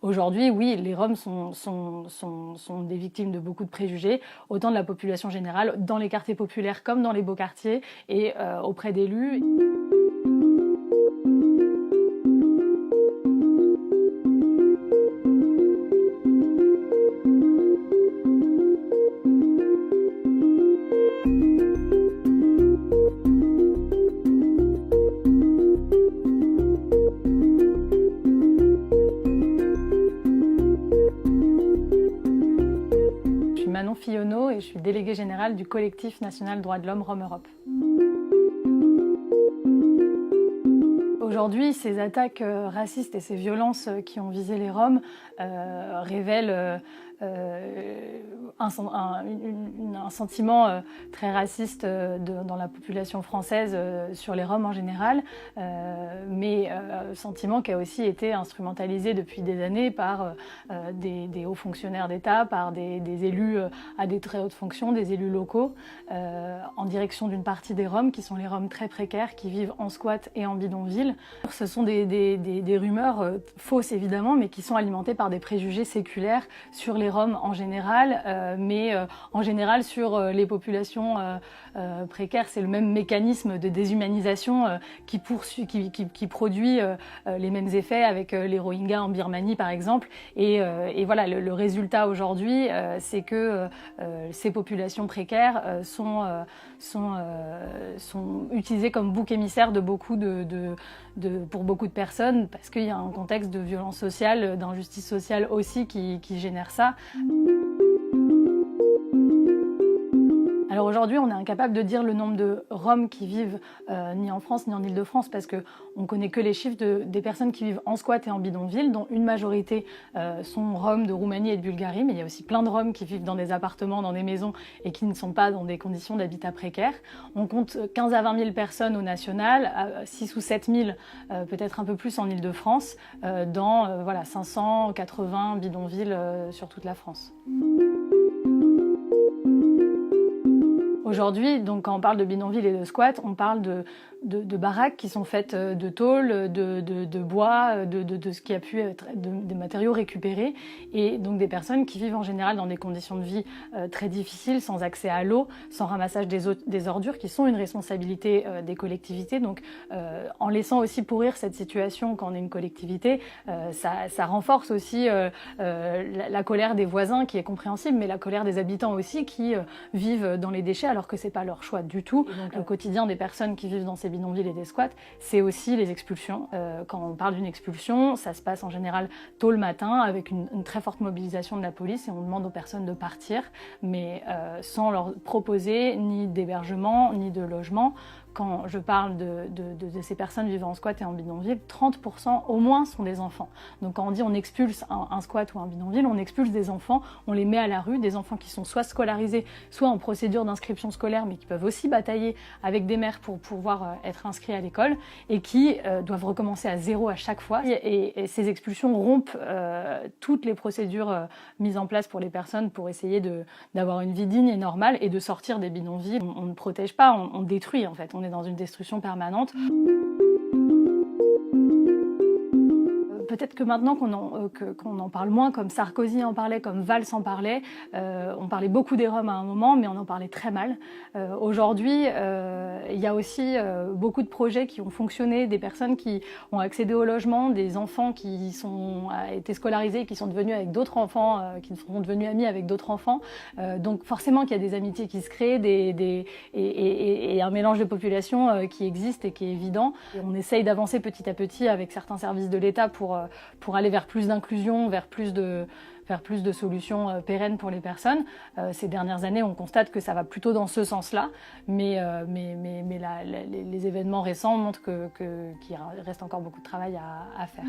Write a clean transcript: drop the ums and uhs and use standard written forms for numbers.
aujourd'hui, oui, les Roms sont des victimes de beaucoup de préjugés, autant de la population générale, dans les quartiers populaires comme dans les beaux quartiers et auprès d'élus. Je suis Manon Fillonneau et je suis déléguée générale du collectif national Droits de l'Homme Roms Europe. Aujourd'hui, ces attaques racistes et ces violences qui ont visé les Roms révèlent un sentiment très raciste dans la population française sur les Roms en général, mais sentiment qui a aussi été instrumentalisé depuis des années par des hauts fonctionnaires d'État, par des élus à des très hautes fonctions, des élus locaux, en direction d'une partie des Roms qui sont les Roms très précaires qui vivent en squat et en bidonville. Ce sont des rumeurs fausses évidemment, mais qui sont alimentées par des préjugés séculaires sur les Roms en général, mais en général sur les populations précaires. C'est le même mécanisme de déshumanisation qui produit les mêmes effets avec les Rohingyas en Birmanie par exemple. Et voilà, le résultat aujourd'hui, c'est que ces populations précaires sont utilisées comme bouc émissaire de pour beaucoup de personnes, parce qu'il y a un contexte de violence sociale, d'injustice sociale aussi qui génère ça. Alors aujourd'hui, on est incapable de dire le nombre de Roms qui vivent ni en France ni en Île-de-France, parce qu'on ne connaît que les chiffres des personnes qui vivent en squat et en bidonville, dont une majorité sont Roms de Roumanie et de Bulgarie, mais il y a aussi plein de Roms qui vivent dans des appartements, dans des maisons et qui ne sont pas dans des conditions d'habitat précaires. On compte 15 à 20 000 personnes au national, 6 ou 7 000 peut-être un peu plus en Île-de-France, dans voilà, 580 bidonvilles sur toute la France. Aujourd'hui, donc, quand on parle de bidonville et de squat, on parle de baraques qui sont faites de tôle, de bois, de ce qui a pu être des matériaux récupérés, et donc des personnes qui vivent en général dans des conditions de vie très difficiles, sans accès à l'eau, sans ramassage des ordures, qui sont une responsabilité des collectivités. Donc en laissant aussi pourrir cette situation quand on est une collectivité, ça renforce aussi la colère des voisins, qui est compréhensible, mais la colère des habitants aussi, qui vivent dans les déchets alors que c'est pas leur choix du tout. Donc le quotidien des personnes qui vivent dans ces bidonvilles et des squats, c'est aussi les expulsions. Quand on parle d'une expulsion, ça se passe en général tôt le matin avec une très forte mobilisation de la police, et on demande aux personnes de partir, mais sans leur proposer ni d'hébergement ni de logement. Quand je parle de ces personnes vivant en squat et en bidonville, 30% au moins sont des enfants. Donc quand on dit on expulse un squat ou un bidonville, on expulse des enfants, on les met à la rue, des enfants qui sont soit scolarisés, soit en procédure d'inscription scolaire, mais qui peuvent aussi batailler avec des mères pour pouvoir être inscrits à l'école, et qui doivent recommencer à zéro à chaque fois. Et ces expulsions rompent toutes les procédures mises en place pour les personnes pour essayer d'avoir une vie digne et normale et de sortir des bidonvilles. On ne protège pas, on détruit en fait. On est dans une destruction permanente. Peut-être que maintenant qu'on en parle moins, comme Sarkozy en parlait, comme Valls en parlait, on parlait beaucoup des Roms à un moment, mais on en parlait très mal. Aujourd'hui, il y a aussi beaucoup de projets qui ont fonctionné, des personnes qui ont accédé au logement, des enfants qui ont été scolarisés, qui sont devenus avec d'autres enfants, qui sont devenus amis avec d'autres enfants. Donc forcément qu'il y a des amitiés qui se créent, et un mélange de population qui existe et qui est évident. Et on essaye d'avancer petit à petit avec certains services de l'État pour aller vers plus d'inclusion, vers plus de solutions pérennes pour les personnes. Ces dernières années, on constate que ça va plutôt dans ce sens-là, mais les événements récents montrent qu'il reste encore beaucoup de travail à faire.